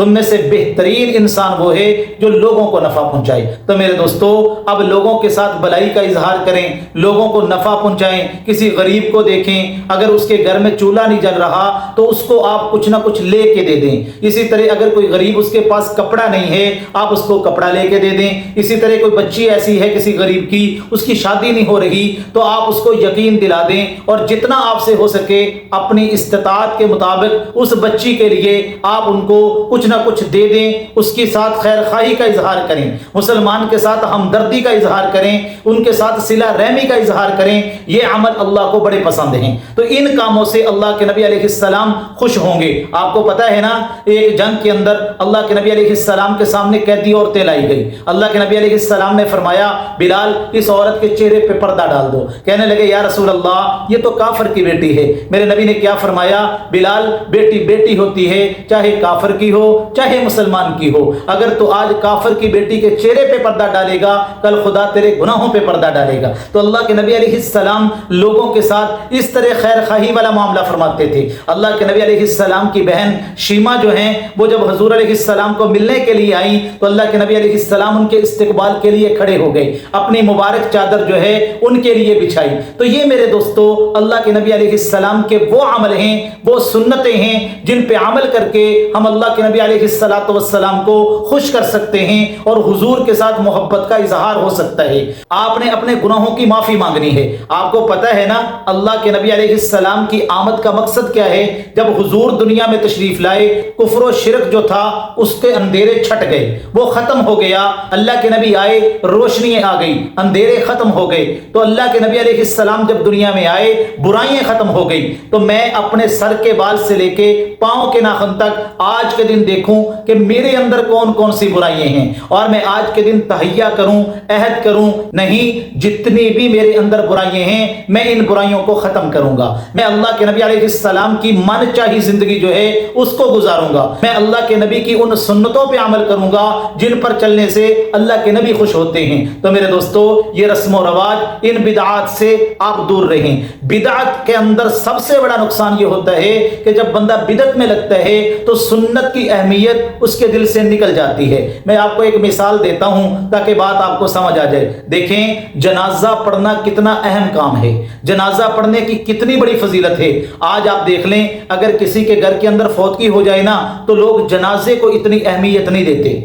تم میں سے بہترین انسان وہ ہے جو لوگوں کو نفع پہنچائے۔ تو میرے دوستو اب لوگوں کے ساتھ بھلائی کا اظہار کریں، لوگوں کو نفع پہنچائیں۔ کسی غریب کو دیکھیں، اگر اس کے گھر میں چولہا نہیں جل رہا تو اس کو آپ کچھ نہ کچھ لے کے دے دیں۔ اسی طرح اگر کوئی غریب اس کے پاس کپڑا نہیں ہے آپ اس کو کپڑا لے کے دے دیں۔ اسی طرح کوئی بچی ایسی ہے کسی غریب کی، اس کی شادی نہیں ہو رہی تو آپ اس کو یقین دلا دیں، اور جتنا آپ سے ہو سکے اپنی استطاعت کے مطابق اس بچی کے لیے آپ ان کو کچھ نہ کچھ دے دیں، اس کے ساتھ خیر خواہی کا اظہار کریں، مسلمان کے ساتھ ہمدردی کا اظہار کریں، ان کے ساتھ صلہ رحمی کا اظہار کریں۔ یہ عمل اللہ کو بڑے پسند ہیں، تو ان کاموں سے اللہ کے نبی علیہ السلام خوش ہوں گے۔ آپ کو پتہ ہے نا، ایک جنگ کے اندر اللہ کے نبی علیہ السلام کے سامنے قیدی عورتیں لائی گئی۔ اللہ کے نبی علیہ السلام نے فرمایا بلال اس عورت کے چہرے پہ پردہ ڈال دو۔ کہنے لگے یا رسول اللہ یہ تو کافر کی بیٹی ہے۔ میرے نبی نے کیا فرمایا؟ بلال بیٹی بیٹی ہوتی ہے، چاہے کافر کی ہو چاہے مسلمان کی ہو۔ اگر تو آج کافر کی بیٹی کے چہرے پہ پردہ ڈالے گا کل خدا تیرے گناہوں پہ پردہ ڈالے گا۔ تو اللہ کے نبی علیہ السلام لوگوں کے ساتھ اس طرح خیر خواہی والا معاملہ فرماتے تھے۔ اللہ کے نبی علیہ السلام کی بہن شیما جو ہیں وہ جب حضور علیہ السلام کو ملنے کے لیے آئیں تو اللہ کے نبی علیہ السلام ان کے استقبال کے لیے کھڑے ہو گئے، اپنی مبارک چادر جو ہے ان کے لیے بچھائی۔ تو یہ میرے دوستو اللہ کے نبی علیہ السلام کے وہ عمل ہیں، وہ سنتیں ہیں جن پہ عمل کر کے ہم اللہ کے نبی علیہ السلام کو خوش کر سکتے ہیں اور حضور کے ساتھ محبت کا اظہار ہو سکتا ہے۔ آپ نے اپنے گناہوں کی معافی مانگنی ہے۔ آپ کو پتہ ہے نا اللہ کے نبی علیہ السلام کی آمد کا مقصد کیا ہے؟ جب حضور دنیا میں تشریف لائے کفر و شرک جو تھا اس کے اندھیرے چھٹ گئے، وہ ختم ہو گیا۔ اللہ کے نبی آئے، روشنی آ گئی، اندھیرے ختم ہو گئے۔ تو اللہ کے نبی علیہ السلام جب دنیا میں آئے برائیاں ختم ہو گئی۔ تو میں اپنے سر کے بال سے لے کے پاؤں کے ناخن تک آج کے دن دیکھوں کہ میرے اندر کون کون سی برائیاں ہیں، اور میں آج کے دن تہیہ کروں، عہد کروں، نہیں جتنی بھی میرے اندر برائیاں ہیں میں ان برائیوں کو ختم کروں گا۔ میں اللہ کے نبی علیہ السلام کی من چاہی زندگی جو ہے اس کو گزاروں گا۔ میں اللہ کے نبی کی ان سنتوں پہ عمل کروں گا جن پر چلنے سے اللہ کے نبی خوش ہوتے ہیں۔ تو میرے دوستو یہ رسم و رواج، ان بدعات سے آپ دور رہیں۔ بدعت کے اندر سب سے بڑا نقصان یہ ہوتا ہے کہ جب بندہ بدعت میں لگتا ہے تو سنت کی اہمیت اس کے دل سے نکل جاتی ہے۔ میں آپ کو ایک مثال دیتا ہوں تاکہ بات آپ کو سمجھ آ جائے۔ دیکھیں جنازہ پڑھنا کتنا اہم کام ہے، جنازہ پڑھنے کی کتنی بڑی فضیلت ہے۔ آج آپ دیکھ لیں اگر کسی کے گھر کے اندر فوتگی ہو جائے نا تو لوگ جنازے کو اتنی اہمیت نہیں دیتے،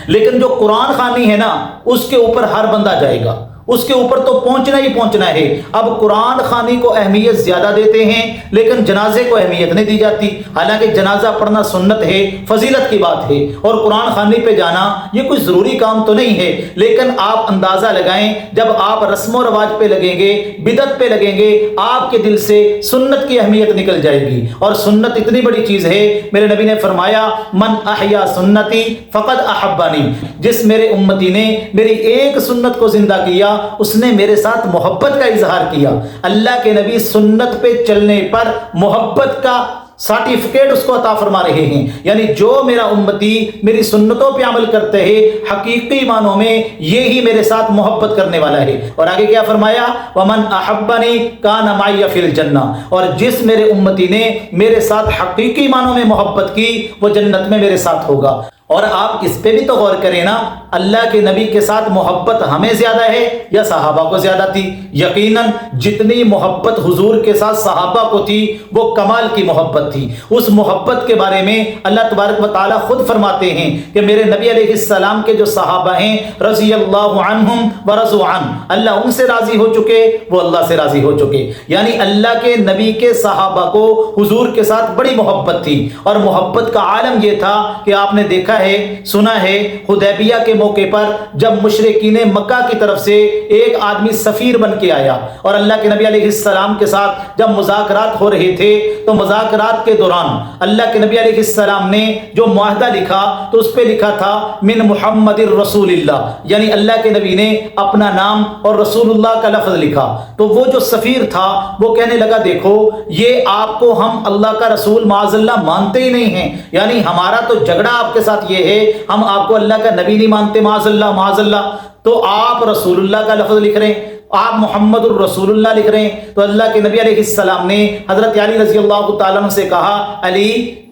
لیکن جو قرآن خوانی ہے نا اس کے اوپر ہر بندہ جائے گا، اس کے اوپر تو پہنچنا ہی پہنچنا ہے۔ اب قرآن خوانی کو اہمیت زیادہ دیتے ہیں لیکن جنازے کو اہمیت نہیں دی جاتی، حالانکہ جنازہ پڑھنا سنت ہے، فضیلت کی بات ہے، اور قرآن خوانی پہ جانا یہ کوئی ضروری کام تو نہیں ہے۔ لیکن آپ اندازہ لگائیں جب آپ رسم و رواج پہ لگیں گے، بدعت پہ لگیں گے، آپ کے دل سے سنت کی اہمیت نکل جائے گی۔ اور سنت اتنی بڑی چیز ہے، میرے نبی نے فرمایا من احیا سنتی فقد احبانی، جس میرے امتی نے میری ایک سنت کو زندہ کیا اس نے میرے ساتھ محبت کا اظہار کیا۔ اللہ کے نبی سنت پہ چلنے پر محبت کا سرٹیفکیٹ اس کو عطا فرما رہے ہیں، یعنی جو میرا امتی میری سنتوں پہ عمل کرتے ہیں حقیقی معنوں میں یہی میرے ساتھ محبت کرنے والا ہے۔ اور آگے کیا فرمایا؟ ومن احبنی کان معی فی الجنہ، اور جس میرے امتی نے میرے ساتھ حقیقی معنوں میں محبت کی وہ جنت میں میرے ساتھ ہوگا۔ اور آپ اس پہ بھی تو غور کریں نا، اللہ کے نبی کے ساتھ محبت ہمیں زیادہ ہے یا صحابہ کو زیادہ تھی؟ یقیناً جتنی محبت حضور کے ساتھ صحابہ کو تھی وہ کمال کی محبت تھی۔ اس محبت کے بارے میں اللہ تبارک و تعالیٰ خود فرماتے ہیں کہ میرے نبی علیہ السلام کے جو صحابہ ہیں رضی اللہ عنہم ورضوا عنہ، اللہ ان سے راضی ہو چکے، وہ اللہ سے راضی ہو چکے۔ یعنی اللہ کے نبی کے صحابہ کو حضور کے ساتھ بڑی محبت تھی، اور محبت کا عالم یہ تھا کہ آپ نے دیکھا ہے، سنا ہے، حدیبیہ کے موقع پر جب مشرکین مکہ کی طرف سے ایک آدمی سفیر بن کے آیا اور اللہ کے نبی علیہ السلام کے ساتھ جب مذاکرات ہو رہے تھے تو مذاکرات کے دوران اللہ کے نبی علیہ السلام نے جو معاہدہ لکھا تو اس پہ لکھا تھا من محمد رسول اللہ، یعنی اللہ کے نبی نے اپنا نام اور رسول اللہ کا لفظ لکھا۔ تو وہ جو سفیر تھا وہ کہنے لگا دیکھو یہ آپ کو ہم اللہ کا رسول معاذ اللہ مانتے ہی نہیں ہیں، یعنی ہمارا تو جھگڑا آپ کے ساتھ یہ ہے ہم آپ کو اللہ کا نبی نہیں مانتے معاذ اللہ معاذ اللہ، تو آپ رسول اللہ کا لفظ لکھ رہے ہیں۔ آپ محمد الرسول لکھ رہے ہیں۔ تو اللہ کے نبی علیہ السلام نے حضرت علی رضی اللہ تعالیٰ عنہ سے کہا علی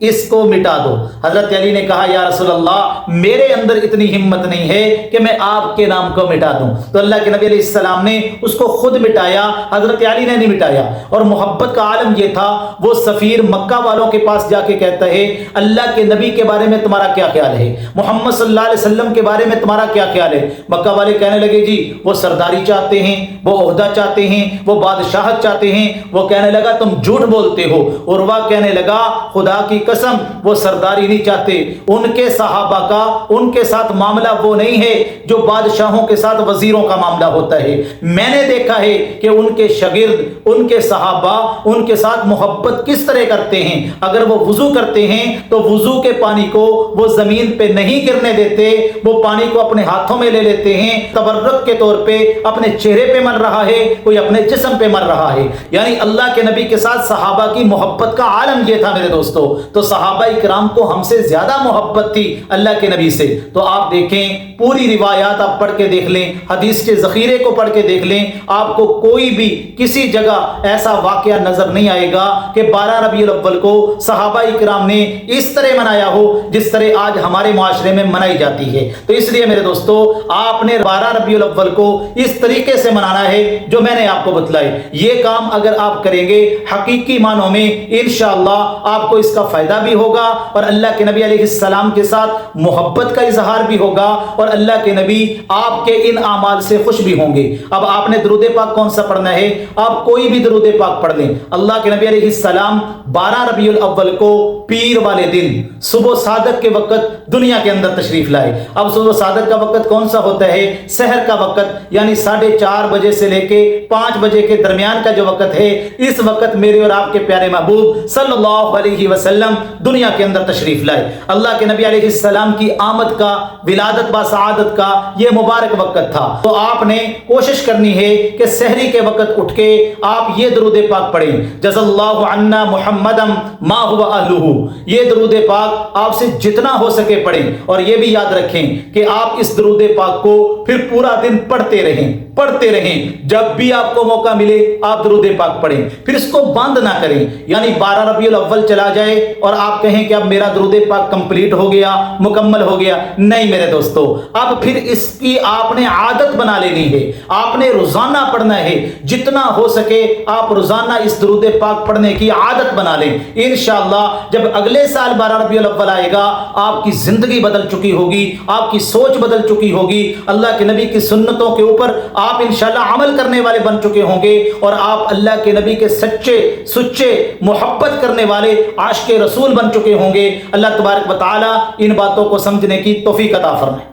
اس کو مٹا دو۔ حضرت علی نے کہا یا رسول اللہ میرے اندر اتنی ہمت نہیں ہے کہ میں آپ کے نام کو مٹا دوں۔ تو اللہ کے نبی علیہ السلام نے اس کو خود مٹایا، حضرت علی نے نہیں مٹایا۔ اور محبت کا عالم یہ تھا، وہ سفیر مکہ والوں کے پاس جا کے کہتا ہے اللہ کے نبی کے بارے میں تمہارا کیا خیال ہے، محمد صلی اللہ علیہ وسلم کے بارے میں تمہارا کیا خیال ہے؟ مکہ والے کہنے لگے جی وہ سرداری چاہتے ہیں، وہ عہدہ چاہتے ہیں، وہ بادشاہت چاہتے ہیں۔ وہ کہنے لگا تم جھوٹ بولتے ہو۔ عروہ کہنے لگا خدا کی قسم وہ سرداری نہیں چاہتے، ان کے صحابہ کا ان کے ساتھ معاملہ وہ نہیں ہے جو بادشاہوں کے ساتھ وزیروں کا معاملہ ہوتا ہے۔ میں نے دیکھا ہے کہ ان کے شاگرد، ان کے صحابہ ان کے ساتھ محبت کس طرح کرتے ہیں۔ اگر وہ وضو کرتے ہیں تو وضو کے پانی کو وہ زمین پہ نہیں گرنے دیتے، وہ پانی کو اپنے ہاتھوں میں لے لیتے ہیں، تبرک کے طور پہ اپنے چہرے پہ مل رہا ہے، کوئی اپنے جسم پہ مل رہا ہے۔ یعنی اللہ کے نبی کے ساتھ صحابہ کی محبت کا عالم یہ تھا میرے دوستو۔ تو صحابہ اکرام کو ہم سے زیادہ محبت تھی اللہ کے نبی سے۔ تو آپ دیکھیں پوری روایات آپ پڑھ کے دیکھ لیں، حدیث کے ذخیرے کو پڑھ کے دیکھ لیں، آپ کو کوئی بھی کسی جگہ ایسا واقعہ نظر نہیں آئے گا کہ 12 ربیع الاول کو صحابہ اکرام نے اس طرح منایا ہو جس طرح آج ہمارے معاشرے میں منائی جاتی ہے۔ تو اس لیے میرے دوستو آپ نے 12 ربیع الاول کو اس طریقے سے منانا ہے جو میں نے آپ کو بتلائے۔ یہ کام اگر آپ کریں گے حقیقی معنوں میں انشاءاللہ آپ کو اس کا فائدہ بھی ہوگا اور اللہ کے نبی علیہ السلام کے ساتھ محبت کا اظہار بھی ہوگا اور اللہ کے نبی آپ کے ان اعمال سے خوش بھی ہوں گے۔ اب آپ نے درود پاک کون سا پڑھنا ہے؟ آپ کوئی بھی درود پاک پڑھ لیں۔ اللہ کے نبی علیہ السلام 12 ربیع الاول کو پیر والے دن صبح صادق کے وقت دنیا کے اندر تشریف لائے۔ اب صبح صادق کا وقت کون سا ہوتا ہے؟ سحر کا وقت، یعنی 4:30 بجے سے لے کے 5 بجے کے درمیان کا جو وقت ہے، اس وقت میرے اور آپ کے پیارے محبوب صلی اللہ علیہ وسلم دنیا کے اندر تشریف لائے۔ اللہ کے نبی علیہ السلام کی آمد کا، ولادت با سعادت کا یہ مبارک وقت تھا۔ تو آپ نے کوشش کرنی ہے کہ سحری کے وقت اٹھ کے آپ یہ درود پاک پڑھیں، جزا اللہ عنا محمدا ما هو اہلہ۔ یہ درود پاک آپ سے جتنا ہو سکے پڑھیں اور یہ بھی یاد رکھیں کہ آپ اس درود پاک کو پھر پورا دن پڑھتے رہیں۔ جب بھی آپ کو موقع ملے آپ درود پاک پڑھیں، پھر اس کو بند نہ کریں۔ یعنی 12 ربیع الاول چلا جائے اور آپ کہیں کہ اب میرا درود پاک کمپلیٹ ہو گیا، مکمل ہو گیا، نہیں میرے دوستو، اب پھر اس کی آپ نے عادت بنا لینی ہے۔ آپ نے روزانہ پڑھنا ہے، جتنا ہو سکے آپ روزانہ اس درود پاک پڑھنے کی عادت بنا لیں۔ انشاءاللہ جب اگلے سال 12 ربیع الاول آئے گا آپ کی زندگی بدل چکی ہوگی، آپ کی سوچ بدل چکی ہوگی، اللہ کے نبی کی سنتوں کے اوپر آپ انشاءاللہ عمل کرنے والے بن چکے ہوں گے اور آپ اللہ کے نبی کے سچے محبت کرنے والے عاشق رسول بن چکے ہوں گے۔ اللہ تبارک و تعالی ان باتوں کو سمجھنے کی توفیق عطا فرمائے۔